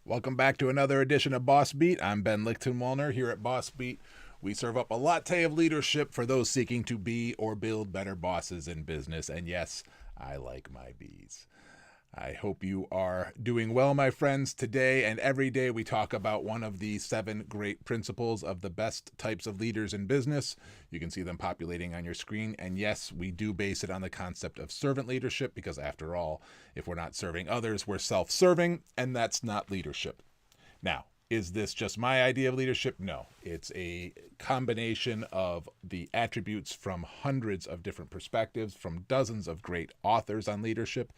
Welcome back to another edition of Boss Beat. I'm Ben Lichtenwallner. Here at Boss Beat, we serve up a latte of leadership for those seeking to be or build better bosses in business. And yes, I like my bees. I hope you are doing well, my friends. Today and every day we talk about one of the 7 great principles of the best types of leaders in business. You can see them populating on your screen. And yes, we do base it on the concept of servant leadership because after all, if we're not serving others, we're self-serving, and that's not leadership. Now, is this just my idea of leadership? No, it's a combination of the attributes from hundreds of different perspectives, from dozens of great authors on leadership,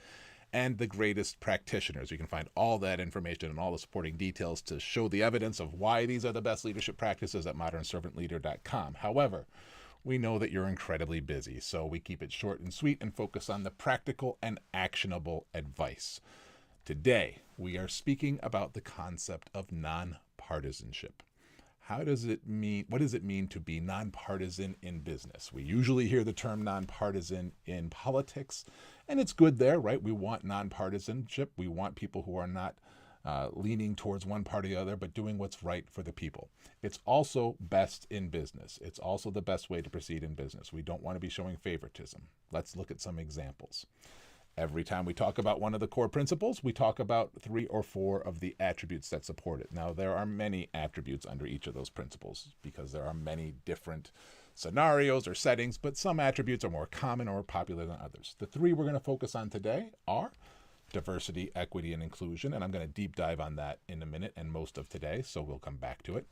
and the greatest practitioners. You can find all that information and all the supporting details to show the evidence of why these are the best leadership practices at modernservantleader.com. However, we know that you're incredibly busy, so we keep it short and sweet and focus on the practical and actionable advice. Today, we are speaking about the concept of nonpartisanship. What does it mean to be nonpartisan in business? We usually hear the term nonpartisan in politics, and it's good there, right? We want nonpartisanship. We want people who are not leaning towards one party or the other, but doing what's right for the people. It's also best in business. It's also the best way to proceed in business. We don't want to be showing favoritism. Let's look at some examples. Every time we talk about one of the core principles, we talk about 3 or 4 of the attributes that support it. Now, there are many attributes under each of those principles because there are many different scenarios or settings, but some attributes are more common or popular than others. The 3 we're going to focus on today are diversity, equity, and inclusion, and I'm going to deep dive on that in a minute and most of today, so we'll come back to it.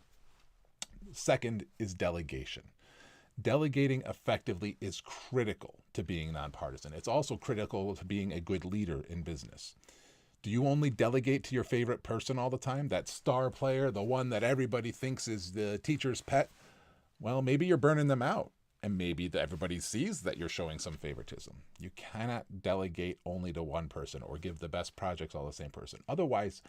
Second is delegation. Delegating effectively is critical to being nonpartisan. It's also critical to being a good leader in business. Do you only delegate to your favorite person all the time? That star player, the one that everybody thinks is the teacher's pet? Well, maybe you're burning them out, and maybe everybody sees that you're showing some favoritism. You cannot delegate only to one person or give the best projects all to the same person. Otherwise,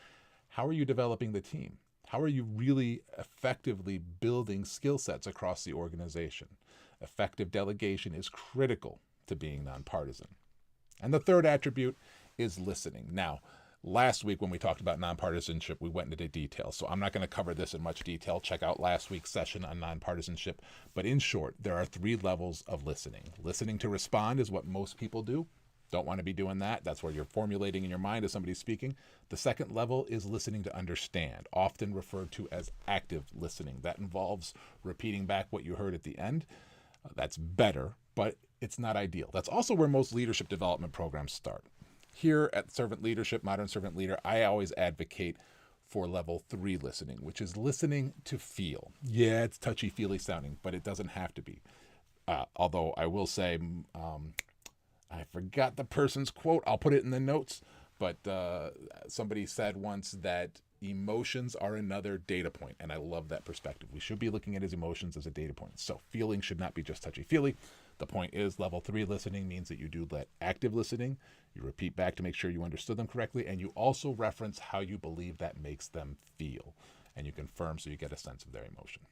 how are you developing the team? How are you really effectively building skill sets across the organization? Effective delegation is critical to being nonpartisan. And the third attribute is listening. Now, last week when we talked about nonpartisanship, we went into detail, so I'm not going to cover this in much detail. Check out last week's session on nonpartisanship. But in short, there are 3 levels of listening. Listening to respond is what most people do. Don't want to be doing that. That's where you're formulating in your mind as somebody's speaking. The second level is listening to understand, often referred to as active listening. That involves repeating back what you heard at the end. That's better, but it's not ideal. That's also where most leadership development programs start. Here at Servant Leadership, Modern Servant Leader, I always advocate for level 3 listening, which is listening to feel. Yeah, it's touchy-feely sounding, but it doesn't have to be. Although I will say, I forgot the person's quote. I'll put it in the notes. But somebody said once that emotions are another data point. And I love that perspective. We should be looking at his emotions as a data point. So feeling should not be just touchy-feely. The point is level 3 listening means that you do that active listening. You repeat back to make sure you understood them correctly. And you also reference how you believe that makes them feel. And you confirm so you get a sense of their emotion.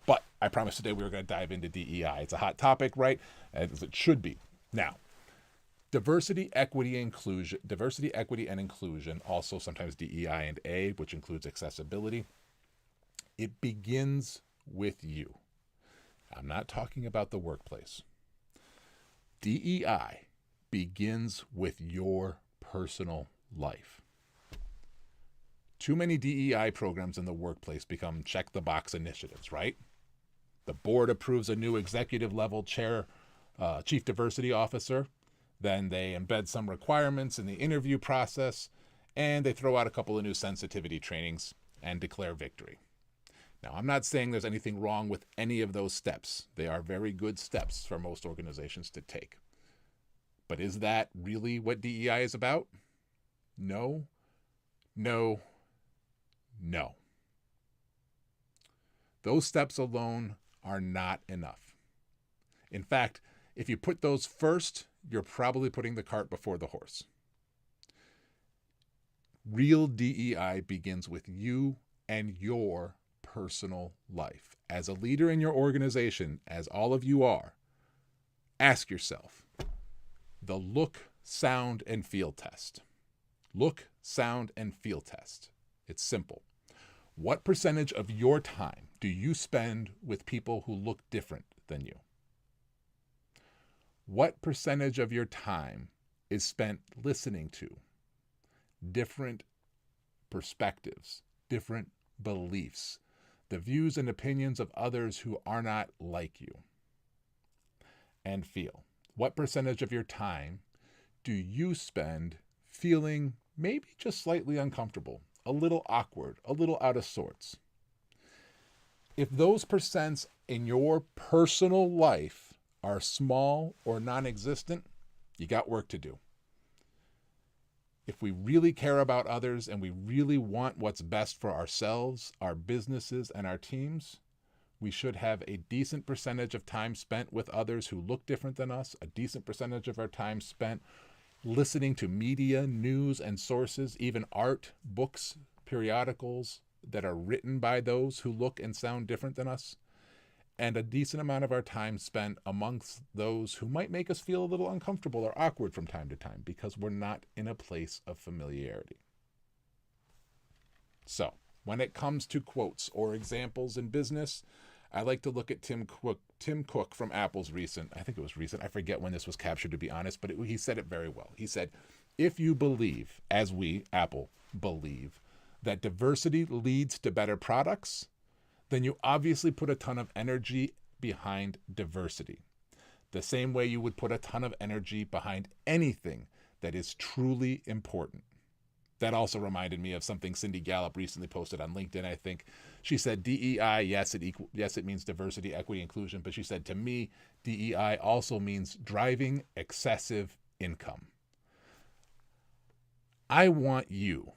But I promised today we were going to dive into DEI. It's a hot topic, right? As it should be. Now, diversity, equity, and inclusion, also sometimes DEI&A, which includes accessibility. It begins with you. I'm not talking about the workplace. DEI begins with your personal life. Too many DEI programs in the workplace become check-the-box initiatives, right? The board approves a new executive level chief diversity officer. Then they embed some requirements in the interview process, and they throw out a couple of new sensitivity trainings and declare victory. Now, I'm not saying there's anything wrong with any of those steps. They are very good steps for most organizations to take. But is that really what DEI is about? No, no, no. Those steps alone are not enough. In fact, if you put those first, you're probably putting the cart before the horse. Real DEI begins with you and your personal life. As a leader in your organization, as all of you are, ask yourself the look, sound, and feel test. Look, sound, and feel test. It's simple. What percentage of your time do you spend with people who look different than you? What percentage of your time is spent listening to different perspectives, different beliefs, the views and opinions of others who are not like you? And feel. What percentage of your time do you spend feeling maybe just slightly uncomfortable, a little awkward, a little out of sorts? If those percents in your personal life are small or non-existent, you got work to do. If we really care about others and we really want what's best for ourselves, our businesses, and our teams, we should have a decent percentage of time spent with others who look different than us, a decent percentage of our time spent listening to media, news, and sources, even art, books, periodicals that are written by those who look and sound different than us, and a decent amount of our time spent amongst those who might make us feel a little uncomfortable or awkward from time to time because we're not in a place of familiarity. So, when it comes to quotes or examples in business, I like to look at Tim Cook from Apple's recent, I think it was recent, I forget when this was captured to be honest, but he said it very well. He said, if you believe, as we, Apple, believe, that diversity leads to better products, then you obviously put a ton of energy behind diversity. The same way you would put a ton of energy behind anything that is truly important. That also reminded me of something Cindy Gallup recently posted on LinkedIn, I think. She said DEI, yes, it means diversity, equity, inclusion, but she said, to me, DEI also means driving excessive income. I want you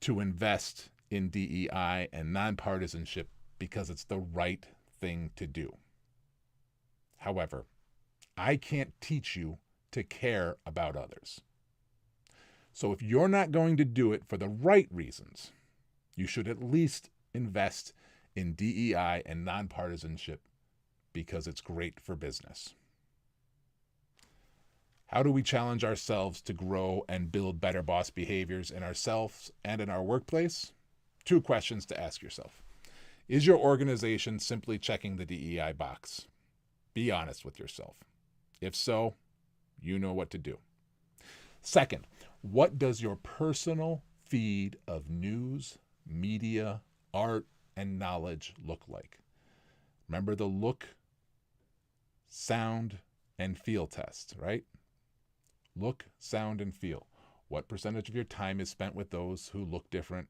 to invest in DEI and nonpartisanship because it's the right thing to do. However, I can't teach you to care about others. So if you're not going to do it for the right reasons, you should at least invest in DEI and nonpartisanship because it's great for business. How do we challenge ourselves to grow and build better boss behaviors in ourselves and in our workplace? 2 questions to ask yourself. Is your organization simply checking the DEI box? Be honest with yourself. If so, you know what to do. Second, what does your personal feed of news, media, art, and knowledge look like? Remember the look, sound, and feel test, right? Look, sound, and feel. What percentage of your time is spent with those who look different,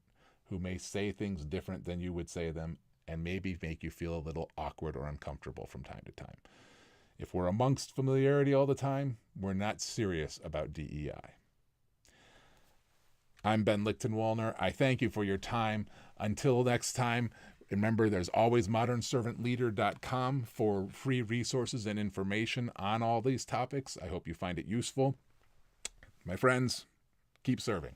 who may say things different than you would say them, and maybe make you feel a little awkward or uncomfortable from time to time? If we're amongst familiarity all the time, we're not serious about DEI. I'm Ben Lichtenwallner. I thank you for your time. Until next time, remember there's always modernservantleader.com for free resources and information on all these topics. I hope you find it useful. My friends, keep serving.